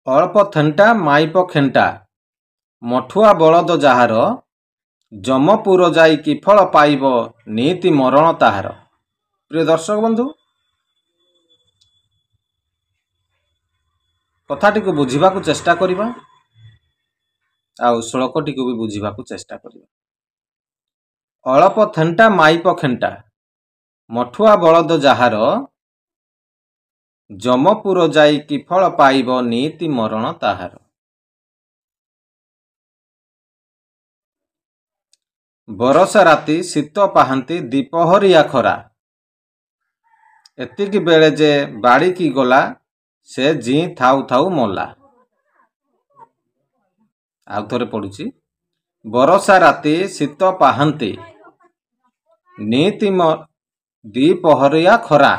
ଅଳ୍ପ ଥେଣ୍ଟା ମାଇପ ଖେଣ୍ଟା ମଠୁଆ ବଳଦ ଯାହାର ଯମପୁର ଯାଇ କି ଫଳ ପାଇବ ନୀତି ମରଣ ତାହାର। ପ୍ରିୟ ଦର୍ଶକ ବନ୍ଧୁ, କଥାଟିକୁ ବୁଝିବାକୁ ଚେଷ୍ଟା କରିବା ଆଉ ଶ୍ଲୋକଟିକୁ ବି ବୁଝିବାକୁ ଚେଷ୍ଟା କରିବା। ଅଳ୍ପ ଥେଣ୍ଟା ମାଇପ ଖେଣ୍ଟା ମଠୁଆ ବଳଦ ଯାହାର ଯମପୁର ଯାଇ କି ଫଳ ପାଇବ ନୀତି ମରଣ ତାହାର। ବରଷା ରାତି ଶୀତ ପାହାନ୍ତି ଦିପହରିଆ ଖରା ଏତିକି ବେଳେ ଯେ ବାଡ଼ିକି ଗଲା ସେ ଜୀ ଥାଉ ଥାଉ ମଲା। ଆଉ ଥରେ ପଡୁଛି। ବରଷା ରାତି ଶୀତ ପାହାନ୍ତି ନୀତି ଦିପହରିଆ ଖରା